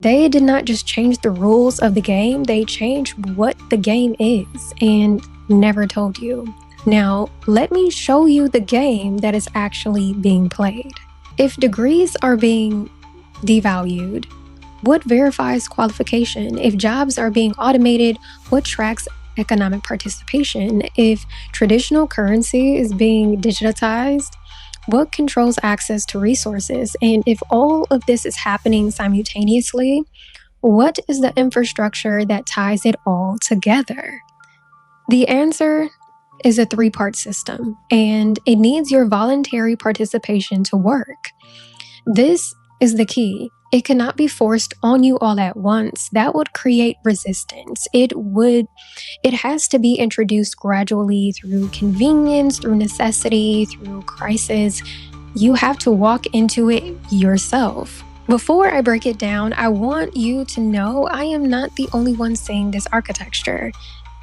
They did not just change the rules of the game, they changed what the game is and never told you. Now, let me show you the game that is actually being played. If degrees are being devalued, what verifies qualification? If jobs are being automated, what tracks economic participation? If traditional currency is being digitized, what controls access to resources? And if all of this is happening simultaneously, what is the infrastructure that ties it all together? The answer is a three-part system, and it needs your voluntary participation to work. This is the key. It cannot be forced on you all at once. That would create resistance. It has to be introduced gradually through convenience, through necessity, through crisis. You have to walk into it yourself. Before I break it down, I want you to know I am not the only one seeing this architecture.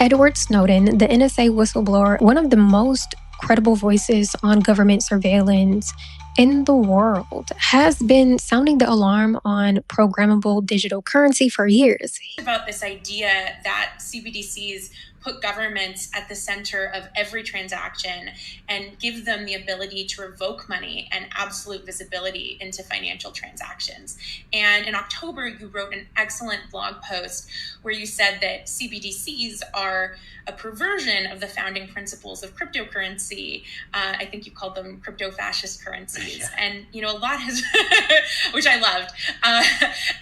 Edward Snowden, the NSA whistleblower, one of the most credible voices on government surveillance in the world, has been sounding the alarm on programmable digital currency for years. About this idea that CBDCs put governments at the center of every transaction and give them the ability to revoke money and absolute visibility into financial transactions. And in October, you wrote an excellent blog post where you said that CBDCs are a perversion of the founding principles of cryptocurrency. I think you called them crypto-fascist currencies. Yeah. And, a lot has, which I loved.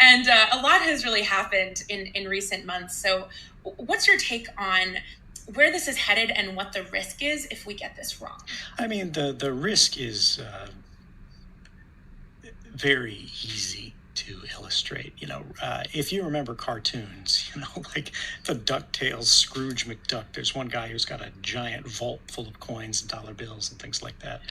And a lot has really happened in recent months. So what's your take on where this is headed and what the risk is if we get this wrong? I mean, the risk is very easy to illustrate. If you remember cartoons, like the DuckTales, Scrooge McDuck, there's one guy who's got a giant vault full of coins and dollar bills and things like that.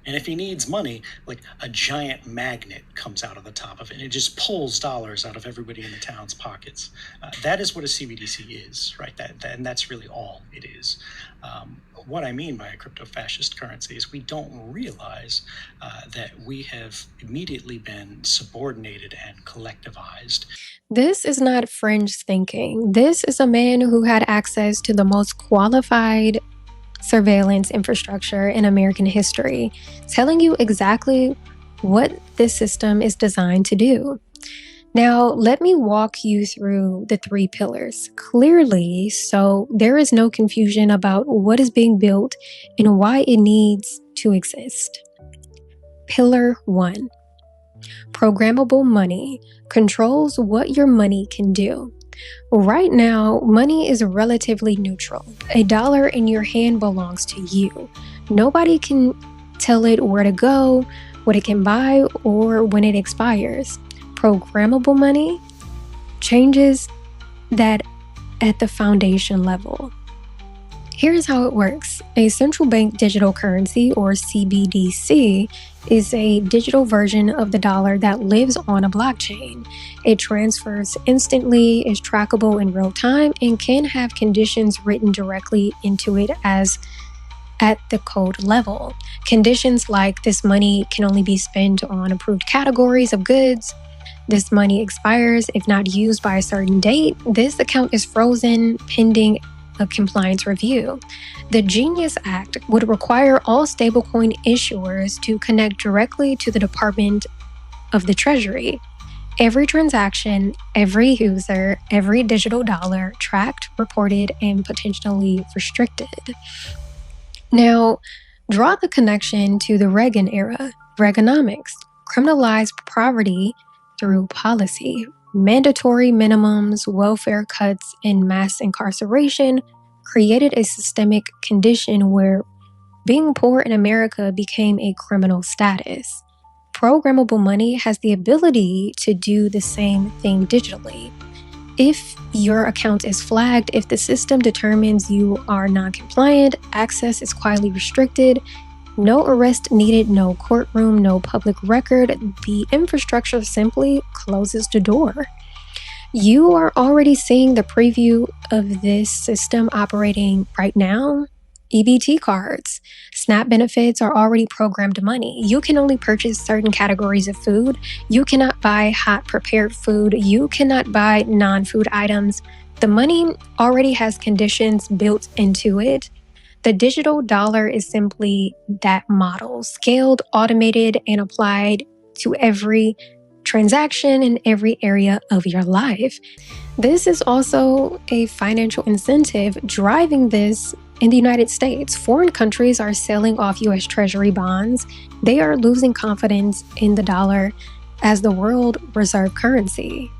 And if he needs money, like a giant magnet comes out of the top of it and it just pulls dollars out of everybody in the town's pockets. That is what a CBDC is, right? And that's really all it is. What I mean by a crypto-fascist currency is we don't realize that we have immediately been subordinated and collectivized. This is not fringe thinking. This is a man who had access to the most qualified surveillance infrastructure in American history, telling you exactly what this system is designed to do. Now, let me walk you through the three pillars clearly so there is no confusion about what is being built and why it needs to exist. Pillar 1. Programmable money controls what your money can do. Right now, money is relatively neutral. A dollar in your hand belongs to you. Nobody can tell it where to go, what it can buy, or when it expires. Programmable money changes that at the foundation level. Here's how it works. A central bank digital currency, or CBDC, is a digital version of the dollar that lives on a blockchain. It transfers instantly, is trackable in real time, and can have conditions written directly into it as at the code level. Conditions like this money can only be spent on approved categories of goods. This money expires if not used by a certain date. This account is frozen pending a compliance review. The Genius Act would require all stablecoin issuers to connect directly to the Department of the Treasury. Every transaction, every user, every digital dollar tracked, reported, and potentially restricted. Now, draw the connection to the Reagan era. Reaganomics criminalized poverty through policy. Mandatory minimums, welfare cuts, and mass incarceration created a systemic condition where being poor in America became a criminal status. Programmable money has the ability to do the same thing digitally. If your account is flagged, if the system determines you are non-compliant, access is quietly restricted, no arrest needed, no courtroom, no public record. The infrastructure simply closes the door. You are already seeing the preview of this system operating right now EBT cards. SNAP benefits are already programmed money. You can only purchase certain categories of food. You cannot buy hot prepared food. You cannot buy non-food items. The money already has conditions built into it. The digital dollar is simply that model, scaled, automated, and applied to every transaction in every area of your life. This is also a financial incentive driving this in the United States. Foreign countries are selling off US Treasury bonds. They are losing confidence in the dollar as the world reserve currency.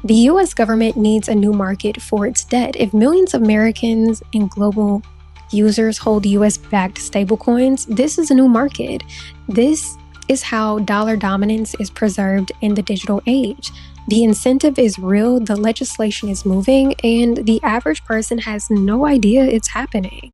The US government needs a new market for its debt. If millions of Americans and global users hold US-backed stablecoins, this is a new market. This is how dollar dominance is preserved in the digital age. The incentive is real, the legislation is moving, and the average person has no idea it's happening.